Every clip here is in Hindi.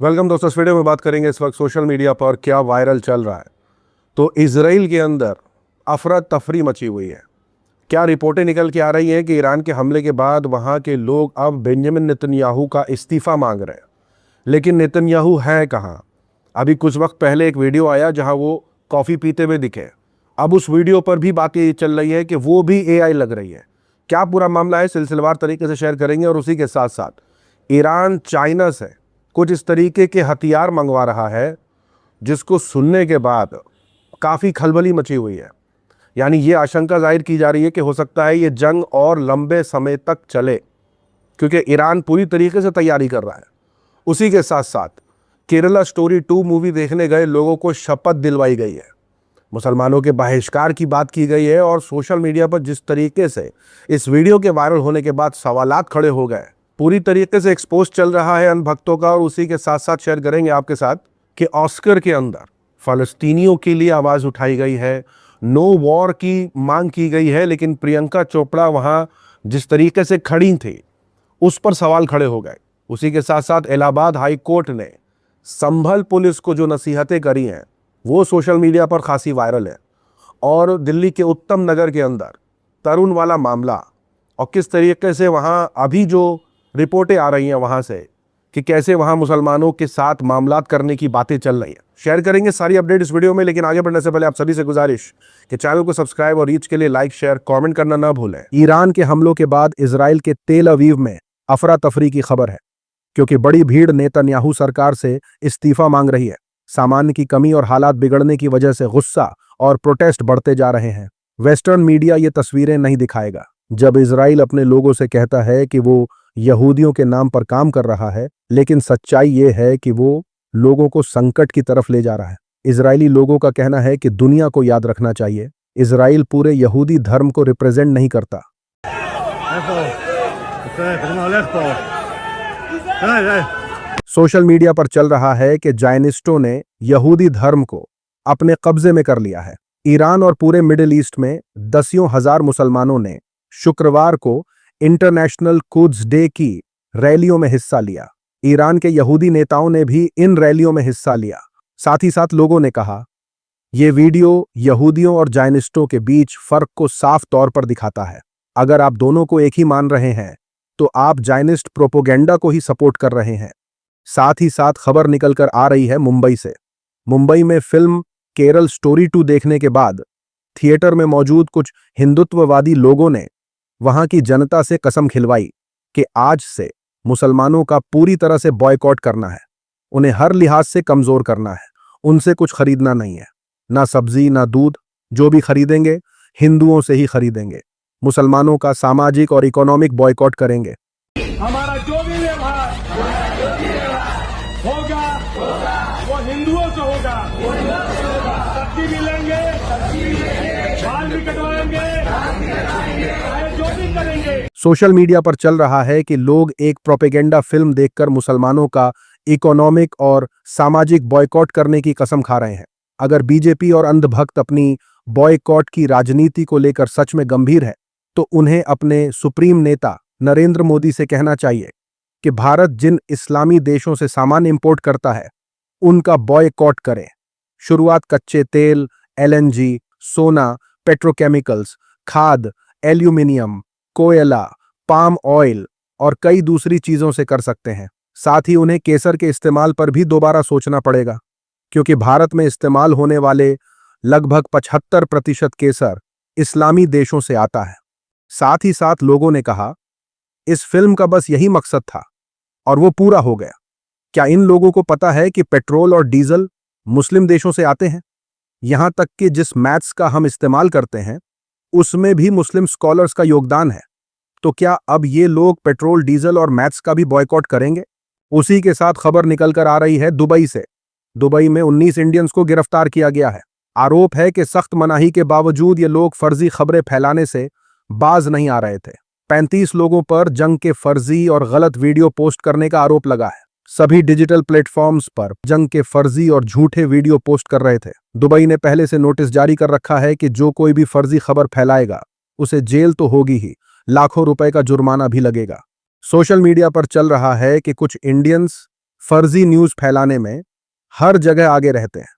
वेलकम दोस्तों। इस वीडियो में बात करेंगे इस वक्त सोशल मीडिया पर क्या वायरल चल रहा है। तो इजराइल के अंदर अफरा तफरी मची हुई है। क्या रिपोर्टें निकल के आ रही हैं कि ईरान के हमले के बाद वहां के लोग अब बेंजामिन नेतन्याहू का इस्तीफा मांग रहे हैं। लेकिन नेतन्याहू है कहाँ? अभी कुछ वक्त पहले एक वीडियो आया जहां वो कॉफ़ी पीते हुए दिखे। अब उस वीडियो पर भी बात ये चल रही है कि वो भी एआई लग रही है। क्या पूरा मामला है, सिलसिलेवार तरीके से शेयर करेंगे। और उसी के साथ साथ ईरान चाइना से कुछ इस तरीके के हथियार मंगवा रहा है जिसको सुनने के बाद काफ़ी खलबली मची हुई है। यानी ये आशंका जाहिर की जा रही है कि हो सकता है ये जंग और लंबे समय तक चले, क्योंकि ईरान पूरी तरीके से तैयारी कर रहा है। उसी के साथ साथ केरला स्टोरी 2 मूवी देखने गए लोगों को शपथ दिलवाई गई है, मुसलमानों के बहिष्कार की बात की गई है। और सोशल मीडिया पर जिस तरीके से इस वीडियो के वायरल होने के बाद सवालात खड़े हो गए, पूरी तरीके से एक्सपोज चल रहा है अनभक्तों का। और उसी के साथ साथ शेयर करेंगे आपके साथ कि ऑस्कर के अंदर फ़लस्तीनियों के लिए आवाज़ उठाई गई है, नो वॉर की मांग की गई है, लेकिन प्रियंका चोपड़ा वहां जिस तरीके से खड़ी थी उस पर सवाल खड़े हो गए। उसी के साथ साथ इलाहाबाद हाई कोर्ट ने संभल पुलिस को जो नसीहतें करी हैं वो सोशल मीडिया पर खासी वायरल है। और दिल्ली के उत्तम नगर के अंदर तरुण वाला मामला, और किस तरीके से वहाँ अभी जो रिपोर्टें आ रही हैं वहाँ से कि कैसे वहाँ मुसलमानों के साथ मामलात करने की बातें चल रही हैं, शेयर करेंगे सारी अपडेट इस वीडियो में। लेकिन आगे बढ़ने से पहले आप सभी से गुजारिश कि चैनल को सब्सक्राइब और रीच के लिए लाइक शेयर कमेंट करना ना भूलें। ईरान के हमलों के बाद इजराइल के तेल अवीव में अफरा तफरी की खबर है, क्योंकि बड़ी भीड़ नेतन्याहू सरकार से इस्तीफा मांग रही है। सामान्य की कमी और हालात बिगड़ने की वजह से गुस्सा और प्रोटेस्ट बढ़ते जा रहे हैं। वेस्टर्न मीडिया ये तस्वीरें नहीं दिखाएगा। जब इजराइल अपने लोगों से कहता है कि वो यहूदियों के नाम पर काम कर रहा है, लेकिन सच्चाई ये है कि वो लोगों को संकट की तरफ ले जा रहा है। इजरायली लोगों का कहना है कि दुनिया को याद रखना चाहिए, इजराइल पूरे यहूदी धर्म को रिप्रेजेंट नहीं करता। सोशल मीडिया पर चल रहा है कि जायनिस्टों ने यहूदी धर्म को अपने कब्जे में कर लिया है। ईरान और पूरे मिडिल ईस्ट में दसियों हजार मुसलमानों ने शुक्रवार को इंटरनेशनल कुद्स डे की रैलियों में हिस्सा लिया। ईरान के यहूदी नेताओं ने भी इन रैलियों में हिस्सा लिया। साथ ही साथ लोगों ने कहा, यह वीडियो यहूदियों और जायनिस्टों के बीच फर्क को साफ तौर पर दिखाता है। अगर आप दोनों को एक ही मान रहे हैं तो आप जायनिस्ट प्रोपोगेंडा को ही सपोर्ट कर रहे हैं। साथ ही साथ खबर निकलकर आ रही है मुंबई से। मुंबई में फिल्म केरल स्टोरी 2 देखने के बाद थिएटर में मौजूद कुछ हिंदुत्ववादी लोगों ने वहां की जनता से कसम खिलवाई कि आज से मुसलमानों का पूरी तरह से बॉयकॉट करना है, उन्हें हर लिहाज से कमजोर करना है, उनसे कुछ खरीदना नहीं है, ना सब्जी ना दूध, जो भी खरीदेंगे हिंदुओं से ही खरीदेंगे। मुसलमानों का सामाजिक और इकोनॉमिक बॉयकॉट करेंगे। हमारा जो भी व्यवहार होगा वो हिंदुओं से होगा। सब्जी भी लेंगे, बाल भी कटवाएंगे, चाहे जो भी करेंगे। सोशल मीडिया पर चल रहा है कि लोग एक प्रोपेगेंडा फिल्म देखकर मुसलमानों का इकोनॉमिक और सामाजिक बॉयकॉट करने की कसम खा रहे हैं। अगर बीजेपी और अंधभक्त अपनी बॉयकॉट की राजनीति को लेकर सच में गंभीर है तो उन्हें अपने सुप्रीम नेता नरेंद्र मोदी से कहना चाहिए कि भारत जिन इस्लामी देशों से सामान इंपोर्ट करता है उनका बॉयकॉट करें। शुरुआत कच्चे तेल, एलएनजी, सोना, पेट्रोकेमिकल्स, खाद, एल्यूमिनियम, कोयला, पाम ऑयल और कई दूसरी चीजों से कर सकते हैं। साथ ही उन्हें केसर के इस्तेमाल पर भी दोबारा सोचना पड़ेगा, क्योंकि भारत में इस्तेमाल होने वाले लगभग 75% केसर इस्लामी देशों से आता है। साथ ही साथ लोगों ने कहा, इस फिल्म का बस यही मकसद था और वो पूरा हो गया। क्या इन लोगों को पता है कि पेट्रोल और डीजल मुस्लिम देशों से आते हैं? यहां तक कि जिस मैथ्स का हम इस्तेमाल करते हैं उसमें भी मुस्लिम स्कॉलर्स का योगदान है। तो क्या अब ये लोग पेट्रोल, डीजल और मैथ्स का भी बॉयकॉट करेंगे? उसी के साथ खबर निकलकर आ रही है दुबई से। दुबई में 19 इंडियंस को गिरफ्तार किया गया है। आरोप है कि सख्त मनाही के बावजूद ये लोग फर्जी खबरें फैलाने से बाज नहीं आ रहे थे। 35 लोगों पर जंग के फर्जी और गलत वीडियो पोस्ट करने का आरोप लगा है। सभी डिजिटल प्लेटफॉर्म्स पर जंग के फर्जी और झूठे वीडियो पोस्ट कर रहे थे। दुबई ने पहले से नोटिस जारी कर रखा है कि जो कोई भी फर्जी खबर फैलाएगा उसे जेल तो होगी ही, लाखों रुपए का जुर्माना भी लगेगा। सोशल मीडिया पर चल रहा है कि कुछ इंडियंस फर्जी न्यूज फैलाने में हर जगह आगे रहते हैं।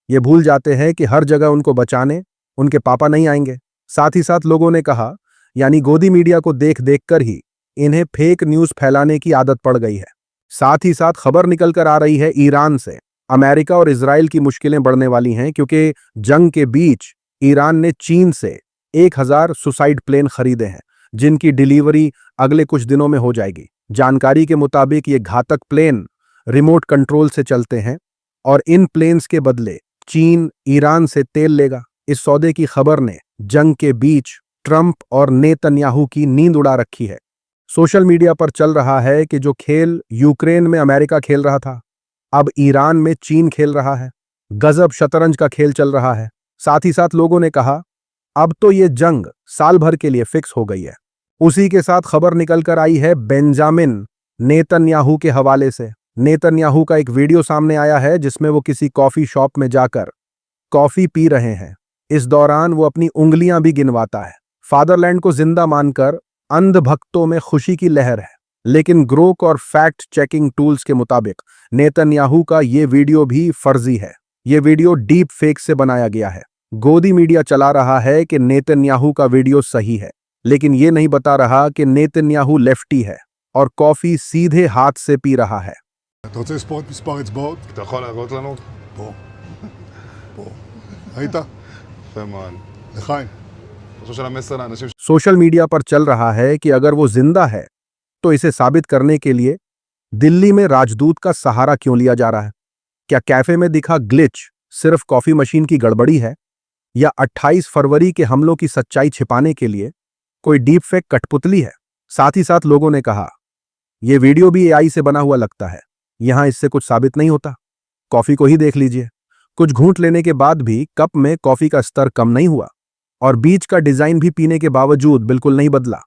ये भूल जाते हैं कि हर जगह उनको बचाने उनके पापा नहीं आएंगे। साथ ही साथ लोगों ने कहा, यानी गोदी मीडिया को देख देख कर ही इन्हें फेक न्यूज फैलाने की आदत पड़ गई है। साथ ही साथ खबर निकल कर आ रही है ईरान से। अमेरिका और इजराइल की मुश्किलें बढ़ने वाली हैं क्योंकि जंग के बीच ईरान ने चीन से 1000 सुसाइड प्लेन खरीदे हैं, जिनकी डिलीवरी अगले कुछ दिनों में हो जाएगी। जानकारी के मुताबिक ये घातक प्लेन रिमोट कंट्रोल से चलते हैं और इन प्लेन्स के बदले चीन ईरान से तेल लेगा। इस सौदे की खबर ने जंग के बीच ट्रंप और नेतन्याहू की नींद उड़ा रखी है। सोशल मीडिया पर चल रहा है कि जो खेल यूक्रेन में अमेरिका खेल रहा था, अब ईरान में चीन खेल रहा है। गजब शतरंज का खेल चल रहा है। साथ ही साथ लोगों ने कहा, अब तो ये जंग साल भर के लिए फिक्स हो गई है। उसी के साथ खबर निकल कर आई है बेंजामिन नेतन्याहू के हवाले से। नेतन्याहू का एक वीडियो सामने आया है जिसमें वो किसी कॉफी शॉप में जाकर कॉफी पी रहे हैं। इस दौरान वो अपनी उंगलियां भी गिनवाता है। फादरलैंड को जिंदा मानकर अंध भक्तों में खुशी की लहर है, लेकिन ग्रोक और फैक्ट चेकिंग टूल्स के मुताबिक नेतन्याहू का ये वीडियो भी फर्जी है। ये वीडियो डीप फेक से बनाया गया है। गोदी मीडिया चला रहा है कि नेतन्याहू का वीडियो सही है, लेकिन ये नहीं बता रहा कि नेतन्याहू लेफ्टी है और कॉफी सीधे हाथ से पी रहा है। אתה רוצה לספור את מספר האצבעות? אתה יכול להראות לנו? פה. פה. ראית? יפה מאוד. לחיים. אני חושב שלמסר לאנשים सोशल मीडिया पर चल रहा है कि अगर वो जिंदा है तो इसे साबित करने के लिए दिल्ली में राजदूत का सहारा क्यों लिया जा रहा है? क्या कैफे में दिखा ग्लिच सिर्फ कॉफी मशीन की गड़बड़ी है, या 28 फरवरी के हमलों की सच्चाई छिपाने के लिए कोई डीप फेक कठपुतली है? साथ ही साथ लोगों ने कहा, यह वीडियो भी एआई से बना हुआ लगता है। यहां इससे कुछ साबित नहीं होता। कॉफी को ही देख लीजिए। कुछ घूंट लेने के बाद भी कप में कॉफी का स्तर कम नहीं हुआ और बीच का डिजाइन भी पीने के बावजूद बिल्कुल नहीं बदला।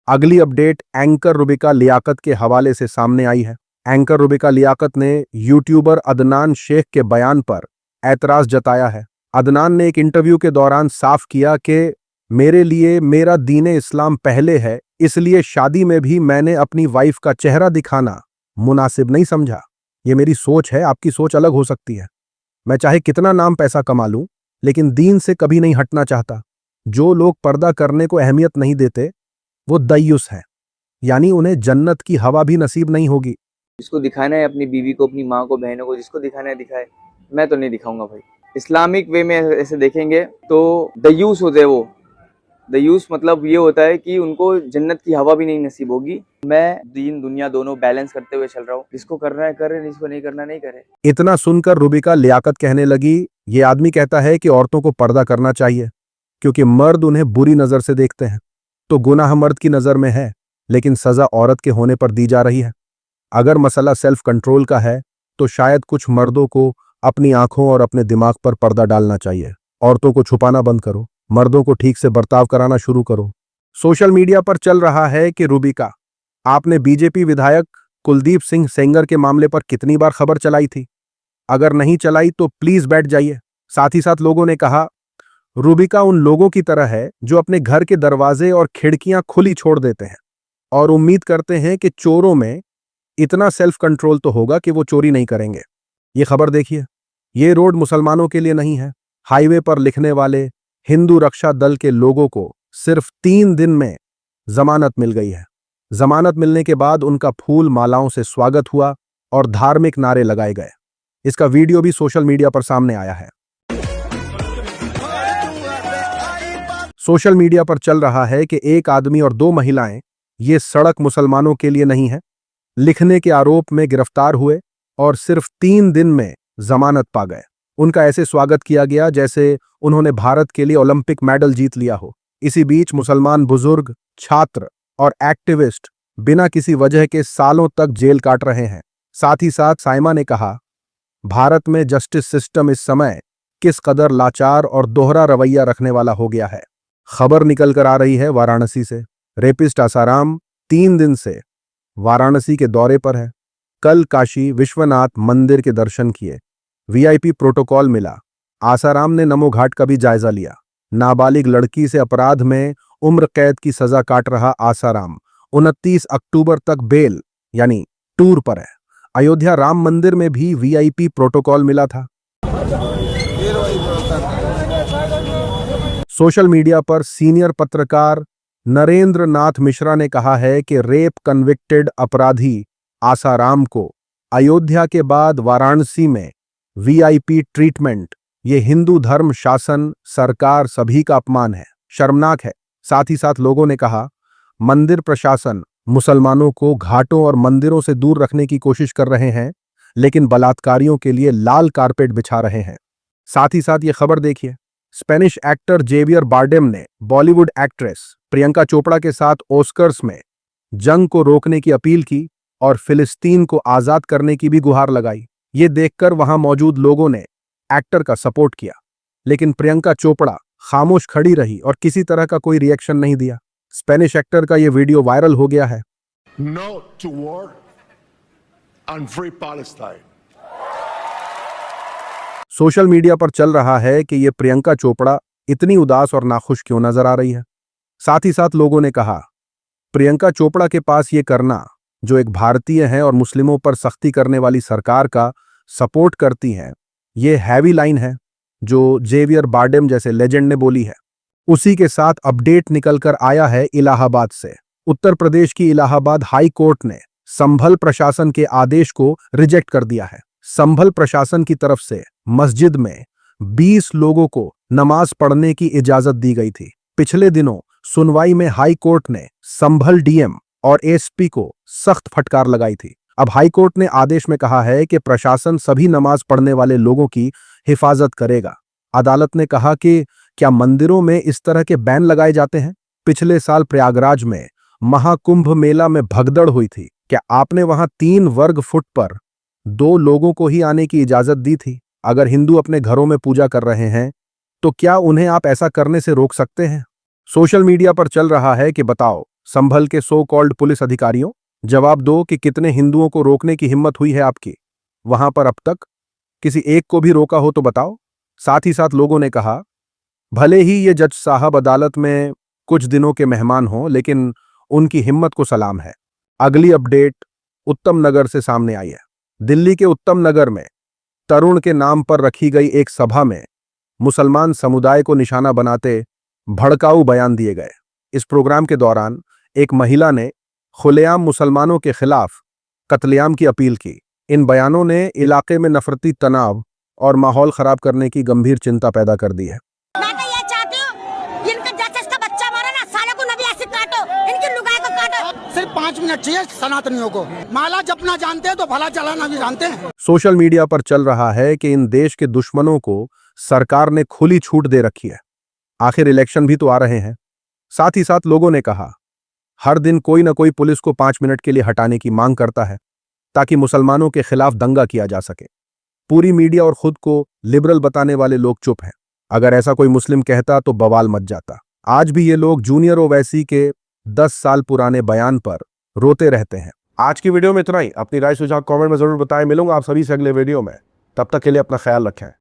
अगली अपडेट एंकर रुबिका लियाकत के हवाले से सामने आई है। एंकर रुबिका लियाकत ने यूट्यूबर अदनान शेख के बयान पर ऐतराज जताया है। अदनान ने एक इंटरव्यू के दौरान साफ किया कि मेरे लिए मेरा दीन इस्लाम पहले है, इसलिए शादी में भी मैंने अपनी वाइफ का चेहरा दिखाना मुनासिब नहीं समझा। ये मेरी सोच है, आपकी सोच अलग हो सकती है। मैं चाहे कितना नाम पैसा कमा लूं, लेकिन दीन से कभी नहीं हटना चाहता। जो लोग पर्दा करने को अहमियत नहीं देते वो दय्युस हैं, यानी उन्हें जन्नत की हवा भी नसीब नहीं होगी। जिसको दिखाना है अपनी बीवी को, अपनी माँ को, बहनों को, जिसको दिखाना है दिखाए। मैं तो नहीं दिखाऊंगा भाई। इस्लामिक वे में ऐसे देखेंगे तो दयूस होते हैं वो। दयूस मतलब ये होता है कि उनको जन्नत की हवा भी नहीं नसीब होगी। मैं दीन दुनिया दोनों बैलेंस करते हुए चल रहा हूँ। जिसको करना है करे, जिसको नहीं करना नहीं करे। इतना सुनकर रुबिका लियाकत कहने लगी, ये आदमी कहता है कि औरतों को पर्दा करना चाहिए क्योंकि मर्द उन्हें बुरी नजर से देखते हैं। तो गुनाह मर्द की नजर में है, लेकिन सजा औरत के होने पर दी जा रही है। अगर मसला सेल्फ कंट्रोल का है तो शायद कुछ मर्दों को अपनी आंखों और अपने दिमाग पर पर्दा डालना चाहिए। औरतों को छुपाना बंद करो, मर्दों को ठीक से बर्ताव कराना शुरू करो। सोशल मीडिया पर चल रहा है कि रुबिका, आपने बीजेपी विधायक कुलदीप सिंह सेंगर के मामले पर कितनी बार खबर चलाई थी? अगर नहीं चलाई तो प्लीज बैठ जाइए। साथ ही साथ लोगों ने कहा, रुबिका उन लोगों की तरह है जो अपने घर के दरवाजे और खिड़कियां खुली छोड़ देते हैं और उम्मीद करते हैं कि चोरों में इतना सेल्फ कंट्रोल तो होगा कि वो चोरी नहीं करेंगे। ये खबर देखिए, ये रोड मुसलमानों के लिए नहीं है। हाईवे पर लिखने वाले हिंदू रक्षा दल के लोगों को सिर्फ 3 दिन में जमानत मिल गई है। जमानत मिलने के बाद उनका फूल मालाओं से स्वागत हुआ और धार्मिक नारे लगाए गए। इसका वीडियो भी सोशल मीडिया पर सामने आया है। सोशल मीडिया पर चल रहा है कि एक आदमी और 2 महिलाएं, ये सड़क मुसलमानों के लिए नहीं है, लिखने के आरोप में गिरफ्तार हुए और सिर्फ 3 दिन में जमानत पा गए। उनका ऐसे स्वागत किया गया जैसे उन्होंने भारत के लिए ओलंपिक मेडल जीत लिया हो। इसी बीच मुसलमान बुजुर्ग, छात्र और एक्टिविस्ट बिना किसी वजह के सालों तक जेल काट रहे हैं। साथ ही साथ साइमा ने कहा, भारत में जस्टिस सिस्टम इस समय किस कदर लाचार और दोहरा रवैया रखने वाला हो गया है। खबर निकल कर आ रही है वाराणसी से। रेपिस्ट आसाराम 3 दिन से वाराणसी के दौरे पर है। कल काशी विश्वनाथ मंदिर के दर्शन किए, वीआईपी प्रोटोकॉल मिला। आसाराम ने नमो घाट का भी जायजा लिया। नाबालिग लड़की से अपराध में उम्र कैद की सजा काट रहा आसाराम 29 अक्टूबर तक बेल यानी टूर पर है। अयोध्या राम मंदिर में भी वीआईपी प्रोटोकॉल मिला था। सोशल मीडिया पर सीनियर पत्रकार नरेंद्र नाथ मिश्रा ने कहा है कि रेप कन्विक्टेड अपराधी आसाराम को अयोध्या के बाद वाराणसी में वीआईपी ट्रीटमेंट ये हिंदू धर्म, शासन, सरकार सभी का अपमान है, शर्मनाक है। साथ ही साथ लोगों ने कहा मंदिर प्रशासन मुसलमानों को घाटों और मंदिरों से दूर रखने की कोशिश कर रहे हैं, लेकिन बलात्कारियों के लिए लाल कारपेट बिछा रहे हैं। साथ ही साथ ये खबर देखिए, स्पेनिश एक्टर जेवियर बारडेम ने बॉलीवुड एक्ट्रेस प्रियंका चोपड़ा के साथ ऑस्कर्स में जंग को रोकने की अपील की और फिलिस्तीन को आजाद करने की भी गुहार लगाई। ये देखकर वहां मौजूद लोगों ने एक्टर का सपोर्ट किया, लेकिन प्रियंका चोपड़ा खामोश खड़ी रही और किसी तरह का कोई रिएक्शन नहीं दिया। स्पेनिश एक्टर का यह वीडियो वायरल हो गया है। No to war and free Palestine. Social media पर चल रहा है कि यह प्रियंका चोपड़ा इतनी उदास और नाखुश क्यों नजर आ रही है। साथ ही साथ लोगों ने कहा प्रियंका चोपड़ा के पास ये करना, जो एक भारतीय है और मुस्लिमों पर सख्ती करने वाली सरकार का सपोर्ट करती हैं, ये हैवी लाइन है जो जेवियर बारडेम जैसे लेजेंड ने बोली है। उसी के साथ अपडेट निकलकर आया है इलाहाबाद से। उत्तर प्रदेश की इलाहाबाद हाई कोर्ट ने संभल प्रशासन के आदेश को रिजेक्ट कर दिया है। संभल प्रशासन की तरफ से मस्जिद में 20 लोगों को नमाज पढ़ने की इजाजत दी गई थी। पिछले दिनों सुनवाई में हाई कोर्ट ने संभल डीएम और एसपी को सख्त फटकार लगाई थी। अब हाई कोर्ट ने आदेश में कहा है कि प्रशासन सभी नमाज पढ़ने वाले लोगों की हिफाजत करेगा। अदालत ने कहा कि क्या मंदिरों में इस तरह के बैन लगाए जाते हैं? पिछले साल प्रयागराज में महाकुंभ मेला में भगदड़ हुई थी। क्या आपने वहां 3 वर्ग फुट पर 2 लोगों को ही आने की इजाजत दी थी? अगर हिंदू अपने घरों में पूजा कर रहे हैं तो क्या उन्हें आप ऐसा करने से रोक सकते हैं? सोशल मीडिया पर चल रहा है कि बताओ संभल के सो कॉल्ड पुलिस अधिकारियों, जवाब दो कि कितने हिंदुओं को रोकने की हिम्मत हुई है आपकी? वहां पर अब तक किसी एक को भी रोका हो तो बताओ। साथ ही साथ लोगों ने कहा भले ही ये जज साहब अदालत में कुछ दिनों के मेहमान हों, लेकिन उनकी हिम्मत को सलाम है। अगली अपडेट उत्तम नगर से सामने आई है। दिल्ली के उत्तम नगर में तरुण के नाम पर रखी गई एक सभा में मुसलमान समुदाय को निशाना बनाते भड़काऊ बयान दिए गए। इस प्रोग्राम के दौरान एक महिला ने खुलेआम मुसलमानों के खिलाफ कत्लेआम की अपील की। इन बयानों ने इलाके में नफरती तनाव और माहौल खराब करने की गंभीर चिंता पैदा कर दी है। मैं तो ये चाहती हूँ इनका जैसे इसका बच्चा मारा ना, साले को नबी ऐसे काटो, इनकी लुगाई को काटो। सिर्फ 5 मिनट चाहिए सनातनियों को। माला जपना जानते हैं तो भला चलाना भी जानते हैं। सोशल मीडिया पर चल रहा है कि इन देश के दुश्मनों को सरकार ने खुली छूट दे रखी है। आखिर इलेक्शन भी तो आ रहे हैं। साथ ही साथ लोगों ने कहा हर दिन कोई ना कोई पुलिस को 5 मिनट के लिए हटाने की मांग करता है ताकि मुसलमानों के खिलाफ दंगा किया जा सके। पूरी मीडिया और खुद को लिबरल बताने वाले लोग चुप हैं। अगर ऐसा कोई मुस्लिम कहता तो बवाल मच जाता। आज भी ये लोग जूनियर ओवैसी के 10 साल पुराने बयान पर रोते रहते हैं। आज की वीडियो में इतना ही। अपनी राय सुझाव कमेंट में जरूर बताएं। मिलूंगा आप सभी से अगले वीडियो में। तब तक के लिए अपना ख्याल रखें।